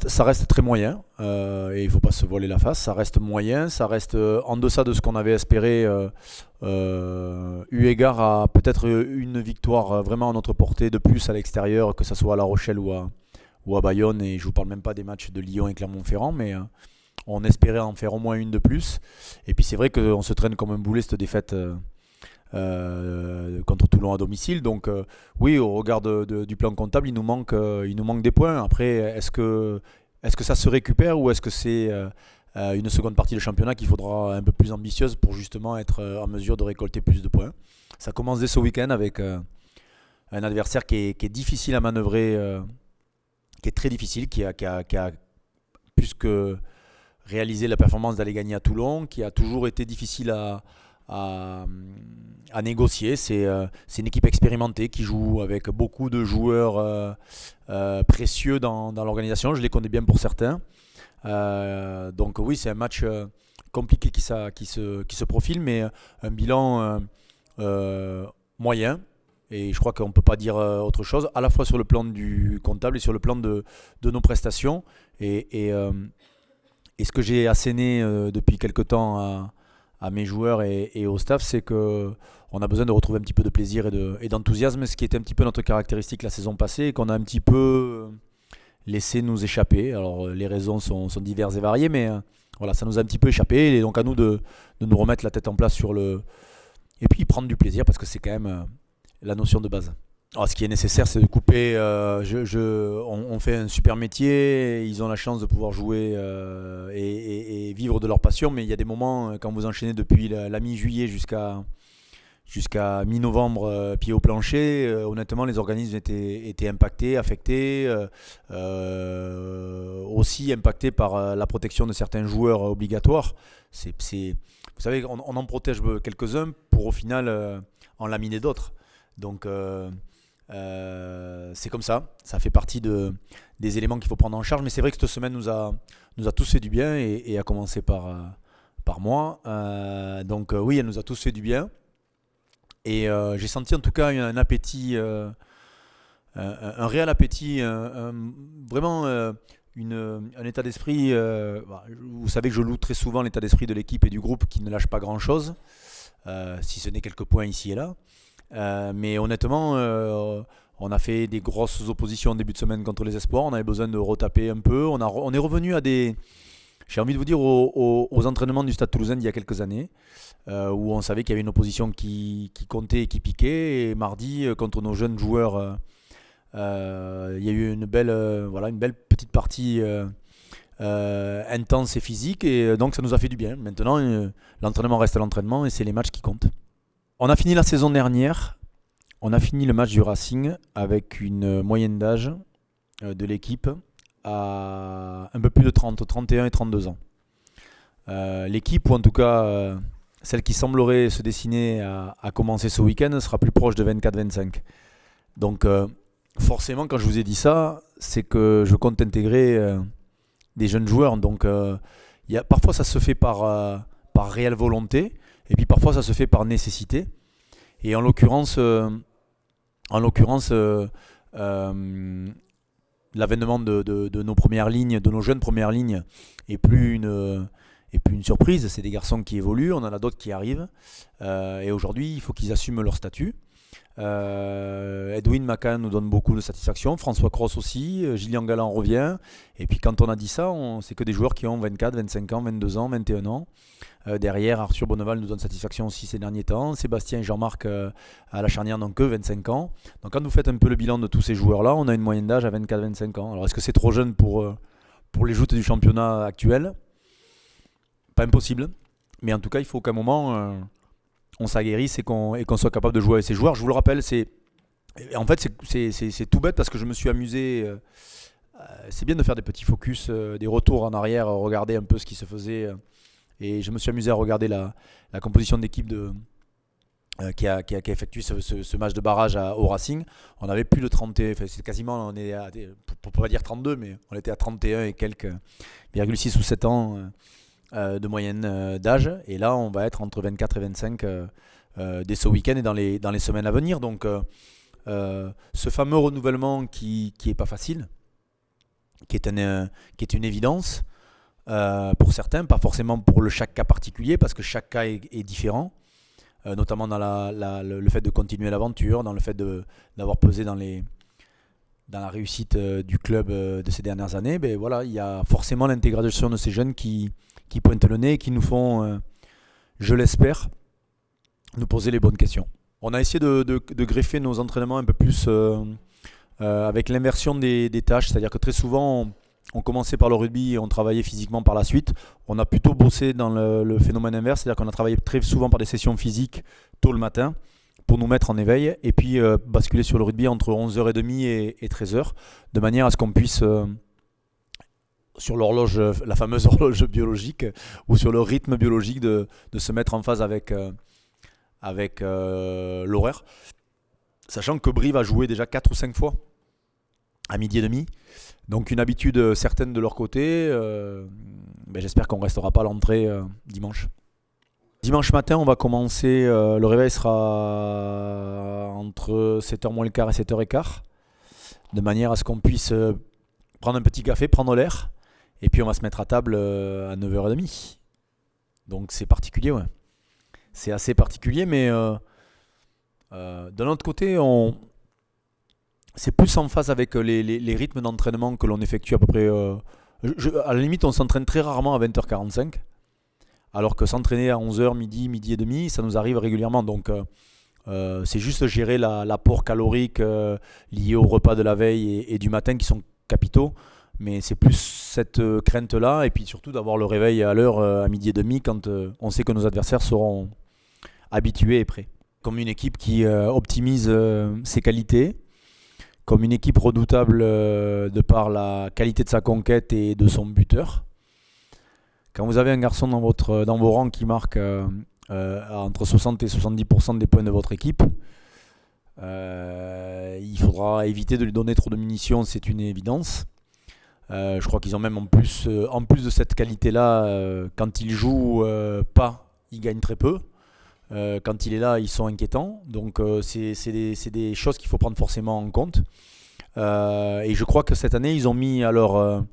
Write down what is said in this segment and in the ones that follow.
ça reste très moyen, et il ne faut pas se voiler la face. Ça reste moyen, ça reste en deçà de ce qu'on avait espéré, eu égard à peut-être une victoire vraiment à notre portée de plus à l'extérieur, que ce soit à La Rochelle ou à Bayonne. Et je ne vous parle même pas des matchs de Lyon et Clermont-Ferrand, mais on espérait en faire au moins une de plus. Et puis c'est vrai qu'on se traîne comme un boulet cette défaite contre Toulon à domicile. Donc oui, au regard du plan comptable, il nous manque des points. Après, est-ce que ça se récupère, ou est-ce que c'est une seconde partie de championnat qu'il faudra un peu plus ambitieuse pour justement être en mesure de récolter plus de points? Ça commence dès ce week-end avec un adversaire qui est difficile à manœuvrer, qui est très difficile, qui a plus que réalisé la performance d'aller gagner à Toulon, qui a toujours été difficile à, à négocier. C'est une équipe expérimentée qui joue avec beaucoup de joueurs précieux dans l'organisation. Je les connais bien pour certains. Donc oui, c'est un match compliqué qui se profile, mais un bilan moyen. Et je crois qu'on ne peut pas dire autre chose, à la fois sur le plan du comptable et sur le plan de nos prestations. Et ce que j'ai asséné depuis quelque temps à mes joueurs et au staff, c'est que on a besoin de retrouver un petit peu de plaisir et d'enthousiasme, ce qui était un petit peu notre caractéristique la saison passée et qu'on a un petit peu laissé nous échapper. Alors les raisons sont diverses et variées, mais voilà, ça nous a un petit peu échappé. Et donc à nous de nous remettre la tête en place et puis prendre du plaisir, parce que c'est quand même la notion de base. Alors, ce qui est nécessaire, c'est de couper. On fait un super métier, ils ont la chance de pouvoir jouer et vivre de leur passion, mais il y a des moments, quand vous enchaînez depuis la mi-juillet jusqu'à mi-novembre, pied au plancher, honnêtement, les organismes étaient impactés, affectés, aussi impactés par la protection de certains joueurs obligatoires. Vous savez, on en protège quelques-uns pour au final en laminer d'autres. Donc, c'est comme ça fait partie des éléments qu'il faut prendre en charge. Mais c'est vrai que cette semaine nous a tous fait du bien, et à commencer par moi. Donc, oui, elle nous a tous fait du bien. Et j'ai senti en tout cas un appétit, un réel appétit, vraiment un état d'esprit. Vous savez que je loue très souvent l'état d'esprit de l'équipe et du groupe qui ne lâche pas grand-chose, si ce n'est quelques points ici et là. Mais honnêtement, on a fait des grosses oppositions en début de semaine contre les espoirs. On avait besoin de retaper un peu. On est revenu j'ai envie de vous dire, aux entraînements du Stade Toulousain d'il y a quelques années, où on savait qu'il y avait une opposition qui comptait et qui piquait. Et mardi, contre nos jeunes joueurs, il y a eu une belle petite partie intense et physique. Et donc ça nous a fait du bien. Maintenant, l'entraînement reste à l'entraînement, et c'est les matchs qui comptent. On a fini la saison dernière, on a fini le match du Racing avec une moyenne d'âge de l'équipe à un peu plus de 30, 31 et 32 ans. L'équipe, ou en tout cas celle qui semblerait se dessiner à commencer ce week-end, sera plus proche de 24-25. Donc forcément, quand je vous ai dit ça, c'est que je compte intégrer des jeunes joueurs. Donc parfois ça se fait par réelle volonté, et puis parfois ça se fait par nécessité. Et en l'occurrence, l'avènement de nos premières lignes, de nos jeunes premières lignes, est plus une surprise. C'est des garçons qui évoluent, on en a d'autres qui arrivent. Et aujourd'hui, il faut qu'ils assument leur statut. Edwin Macan nous donne beaucoup de satisfaction, François Cross aussi, Gillian Galland revient. Et puis quand on a dit ça, c'est que des joueurs qui ont 24, 25 ans, 22 ans, 21 ans. Derrière, Arthur Bonneval nous donne satisfaction aussi ces derniers temps. Sébastien et Jean-Marc à la charnière n'ont que 25 ans. Donc quand vous faites un peu le bilan de tous ces joueurs-là, on a une moyenne d'âge à 24-25 ans. Alors est-ce que c'est trop jeune pour les joutes du championnat actuel? Pas impossible. Mais en tout cas, il faut qu'à un moment, on s'aguerrisse et qu'on soit capable de jouer avec ces joueurs. Je vous le rappelle, en fait, c'est tout bête, parce que je me suis amusé. C'est bien de faire des petits focus, des retours en arrière, regarder un peu ce qui se faisait. Et je me suis amusé à regarder la composition d'équipe qui a effectué ce match de barrage au Racing. On avait plus de 30, enfin, c'est quasiment, on est pour pas dire 32, mais on était à 31 et quelques, 6 ou 7 ans de moyenne d'âge. Et là, on va être entre 24 et 25 dès ce week-end et dans les semaines à venir. Donc, ce fameux renouvellement qui est pas facile, qui est une évidence pour certains, pas forcément pour chaque cas particulier, parce que chaque cas est différent, notamment dans le fait de continuer l'aventure, dans le fait d'avoir pesé dans la réussite du club de ces dernières années. Ben voilà, il y a forcément l'intégration de ces jeunes qui pointent le nez et qui nous font, je l'espère, nous poser les bonnes questions. On a essayé de greffer nos entraînements un peu plus avec l'inversion des tâches, c'est-à-dire que très souvent on commençait par le rugby et on travaillait physiquement par la suite. On a plutôt bossé dans le phénomène inverse, c'est-à-dire qu'on a travaillé très souvent par des sessions physiques tôt le matin pour nous mettre en éveil et puis basculer sur le rugby entre 11h30 et 13h de manière à ce qu'on puisse sur l'horloge, la fameuse horloge biologique ou sur le rythme biologique de se mettre en phase avec l'horaire. Sachant que Brie va jouer déjà 4 ou 5 fois à midi et demi. Donc une habitude certaine de leur côté. J'espère qu'on ne restera pas à l'entrée dimanche. Dimanche matin, on va commencer. Le réveil sera entre 7h moins le quart et 7h15. De manière à ce qu'on puisse prendre un petit café, prendre l'air. Et puis on va se mettre à table à 9h30. Donc c'est particulier, ouais. C'est assez particulier, mais d'un autre côté, c'est plus en phase avec les rythmes d'entraînement que l'on effectue à peu près. À la limite, on s'entraîne très rarement à 20h45, alors que s'entraîner à 11h, midi et demi, ça nous arrive régulièrement. Donc c'est juste gérer l'apport calorique lié au repas de la veille et du matin qui sont capitaux. Mais c'est plus cette crainte-là, et puis surtout d'avoir le réveil à l'heure à midi et demi quand on sait que nos adversaires seront habitués et prêts. Comme une équipe qui optimise ses qualités, comme une équipe redoutable de par la qualité de sa conquête et de son buteur. Quand vous avez un garçon dans vos rangs qui marque entre 60 et 70% des points de votre équipe, il faudra éviter de lui donner trop de munitions, c'est une évidence. Je crois qu'ils ont même en plus de cette qualité-là, quand il joue pas, il gagne très peu. Quand il est là, ils sont inquiétants. Donc c'est des choses qu'il faut prendre forcément en compte. Et je crois que cette année, ils ont mis à leur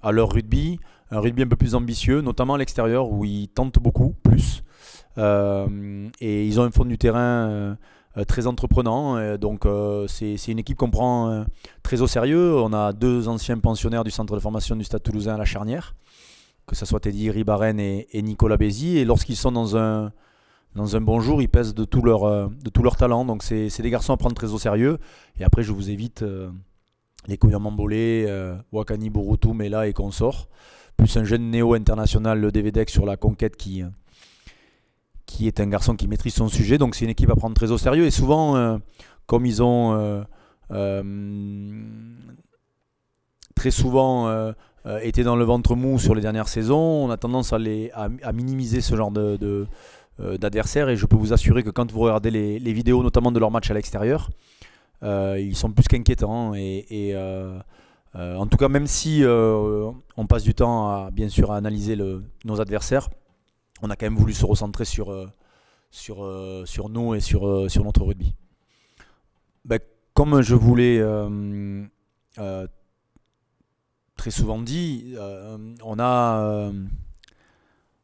rugby un rugby un peu plus ambitieux, notamment à l'extérieur où ils tentent beaucoup plus. Et ils ont un fond du terrain très entreprenant. Donc c'est une équipe qu'on prend très au sérieux. On a 2 anciens pensionnaires du centre de formation du Stade Toulousain à La Charnière, que ce soit Teddy Ribaren et Nicolas Bézi. Et lorsqu'ils sont dans un bon jour, ils pèsent de tout leur talent. Donc c'est des garçons à prendre très au sérieux. Et après, je vous évite les Kouyan Mambolé, Wakani Borutou, Mela et consorts. Plus un jeune néo-international, le Devedek, sur la conquête qui est un garçon qui maîtrise son sujet. Donc c'est une équipe à prendre très au sérieux. Et souvent, comme ils ont très souvent été dans le ventre mou sur les dernières saisons, on a tendance à minimiser ce genre d'adversaires. Et je peux vous assurer que quand vous regardez les vidéos, notamment de leur match à l'extérieur, ils sont plus qu'inquiétants. En tout cas, même si on passe du temps bien sûr à analyser nos adversaires, on a quand même voulu se recentrer sur nous et sur notre rugby. Comme je vous l'ai très souvent dit, on a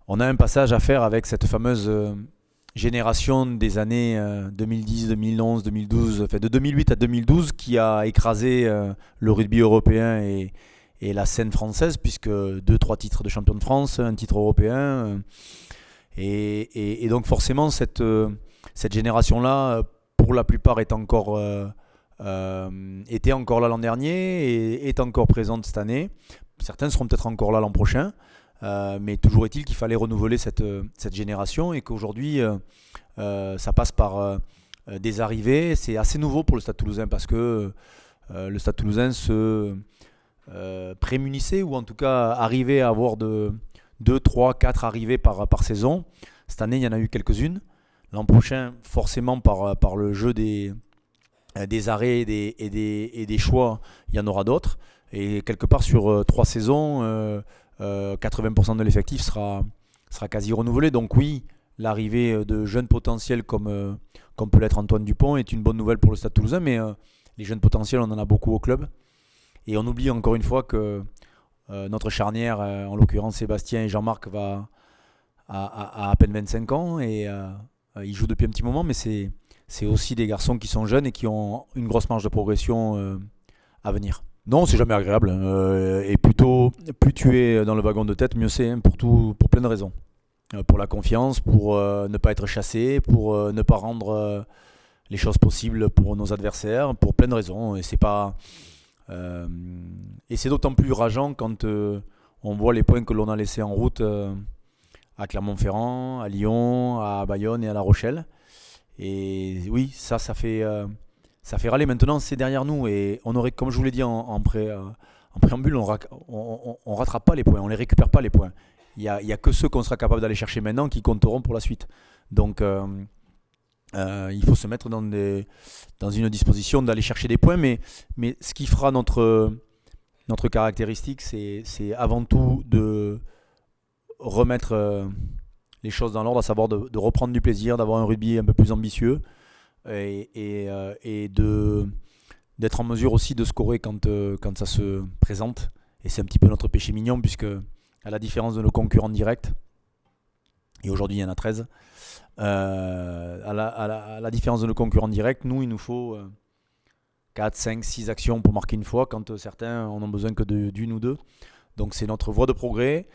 un passage à faire avec cette fameuse génération des années 2010, 2011, 2012, enfin de 2008 à 2012 qui a écrasé le rugby européen et la scène française, puisque 2-3 titres de champion de France, un titre européen. Et donc forcément, cette génération-là, pour la plupart, était encore là l'an dernier et est encore présente cette année. Certains seront peut-être encore là l'an prochain. Mais toujours est-il qu'il fallait renouveler cette génération et qu'aujourd'hui, ça passe par des arrivées. C'est assez nouveau pour le Stade Toulousain parce que le Stade Toulousain se prémunissait ou en tout cas arrivait à avoir 2, 3, 4 arrivées par saison. Cette année, il y en a eu quelques-unes. L'an prochain, forcément, par le jeu des arrêts et des choix, il y en aura d'autres. Et quelque part, sur 3 saisons, 80% de l'effectif sera quasi renouvelé. Donc oui, l'arrivée de jeunes potentiels comme peut l'être Antoine Dupont est une bonne nouvelle pour le Stade Toulousain, mais les jeunes potentiels, on en a beaucoup au club. Et on oublie encore une fois que notre charnière, en l'occurrence Sébastien et Jean-Marc, à peine 25 ans et ils jouent depuis un petit moment, mais c'est aussi des garçons qui sont jeunes et qui ont une grosse marge de progression à venir. Non, c'est jamais agréable. Et plutôt, plus tu es dans le wagon de tête, mieux c'est, hein, pour plein de raisons. Pour la confiance, pour ne pas être chassé, pour ne pas rendre les choses possibles pour nos adversaires, pour plein de raisons. Euh, et c'est d'autant plus rageant quand on voit les points que l'on a laissés en route à Clermont-Ferrand, à Lyon, à Bayonne et à La Rochelle. Et oui, ça fait râler. Maintenant, c'est derrière nous. Et on aurait, comme je vous l'ai dit en préambule, on rattrape pas les points, on les récupère pas les points. Il y a que ceux qu'on sera capable d'aller chercher maintenant qui compteront pour la suite. Donc, il faut se mettre dans une disposition d'aller chercher des points. Mais ce qui fera notre caractéristique, c'est avant tout de remettre les choses dans l'ordre, à savoir de reprendre du plaisir, d'avoir un rugby un peu plus ambitieux et d'être en mesure aussi de scorer quand ça se présente. Et c'est un petit peu notre péché mignon, puisque à la différence de nos concurrents directs, et aujourd'hui il y en a 13, à la différence de nos concurrents directs, nous il nous faut 4, 5, 6 actions pour marquer une fois, quand certains en ont besoin que d'une ou deux. Donc c'est notre voie de progrès.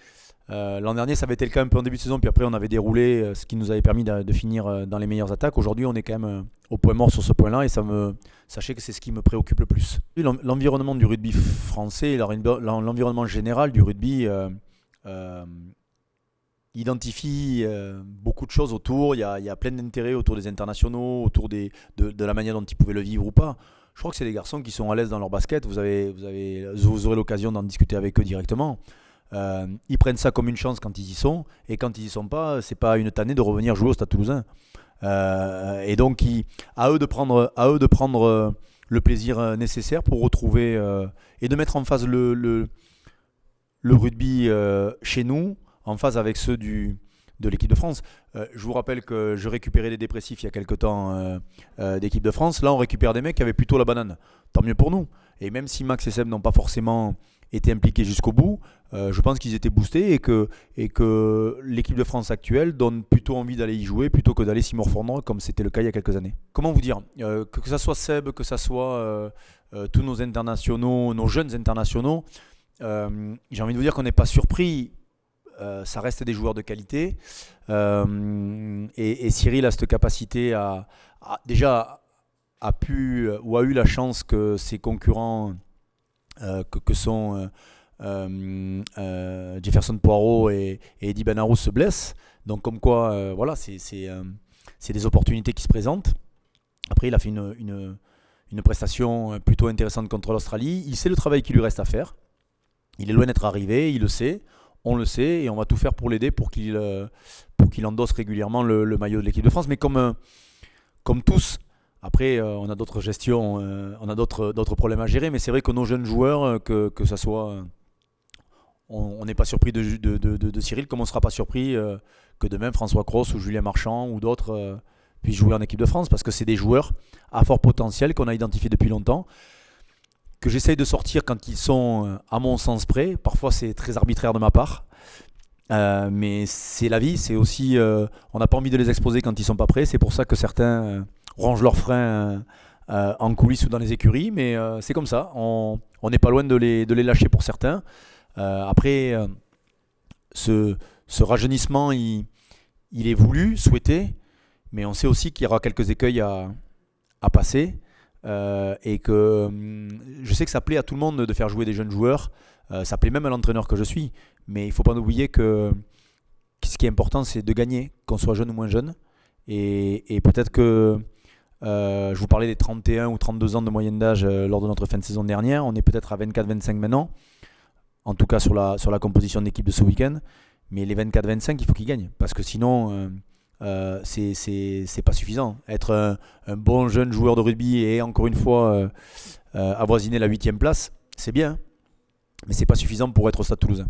L'an dernier, ça avait été le cas un peu en début de saison, puis après on avait déroulé, ce qui nous avait permis de finir dans les meilleures attaques. Aujourd'hui, on est quand même au point mort sur ce point-là, et sachez que c'est ce qui me préoccupe le plus. L'environnement du rugby français, l'environnement général du rugby identifie beaucoup de choses autour. Il y a plein d'intérêts autour des internationaux, autour de la manière dont ils pouvaient le vivre ou pas. Je crois que c'est des garçons qui sont à l'aise dans leur basket. Vous aurez l'occasion d'en discuter avec eux directement. Ils prennent ça comme une chance quand ils y sont, et quand ils y sont pas, c'est pas une tannée de revenir jouer au Stade Toulousain. Et donc à eux de prendre le plaisir nécessaire pour retrouver et de mettre en phase le rugby chez nous, en phase avec ceux de l'équipe de France. Je vous rappelle que je récupérais des dépressifs il y a quelques temps d'équipe de France. Là, on récupère des mecs qui avaient plutôt la banane. Tant mieux pour nous. Et même si Max et Seb n'ont pas forcément été impliqués jusqu'au bout, je pense qu'ils étaient boostés et que l'équipe de France actuelle donne plutôt envie d'aller y jouer plutôt que d'aller s'y morfondre comme c'était le cas il y a quelques années. Comment vous dire, que ça soit Seb, que ça soit tous nos internationaux, nos jeunes internationaux, j'ai envie de vous dire qu'on n'est pas surpris. Ça reste des joueurs de qualité, et Cyril a cette capacité déjà a pu ou a eu la chance que ses concurrents que sont Jefferson Poirot et Eddie Benarous se blessent. Donc comme quoi, voilà, c'est des opportunités qui se présentent. Après, il a fait une prestation plutôt intéressante contre l'Australie. Il sait le travail qu'il lui reste à faire. Il est loin d'être arrivé, il le sait. On le sait, et on va tout faire pour l'aider pour qu'il endosse régulièrement le maillot de l'équipe de France. Mais comme tous, après on a d'autres gestions, on a d'autres problèmes à gérer. Mais c'est vrai que nos jeunes joueurs, que ça soit, on n'est pas surpris de Cyril, comme on ne sera pas surpris que demain François Cros ou Julien Marchand ou d'autres puissent jouer en équipe de France, parce que c'est des joueurs à fort potentiel qu'on a identifiés depuis longtemps, que j'essaye de sortir quand ils sont à mon sens prêts. Parfois c'est très arbitraire de ma part, mais c'est la vie, c'est aussi on n'a pas envie de les exposer quand ils sont pas prêts. C'est pour ça que certains rangent leurs freins en coulisses ou dans les écuries, mais c'est comme ça, on n'est pas loin de les lâcher pour certains. Après, ce rajeunissement il est voulu, souhaité, mais on sait aussi qu'il y aura quelques écueils à passer. Et que je sais que ça plaît à tout le monde de faire jouer des jeunes joueurs, ça plaît même à l'entraîneur que je suis, mais il ne faut pas oublier que ce qui est important, c'est de gagner, qu'on soit jeune ou moins jeune. Et peut-être que je vous parlais des 31 ou 32 ans de moyenne d'âge lors de notre fin de saison dernière, on est peut-être à 24-25 maintenant, en tout cas sur la composition d'équipe de ce week-end. Mais les 24-25, il faut qu'ils gagnent, parce que sinon c'est pas suffisant. Être un bon jeune joueur de rugby et encore une fois avoisiner la 8e place, c'est bien, mais c'est pas suffisant pour être au Stade Toulousain.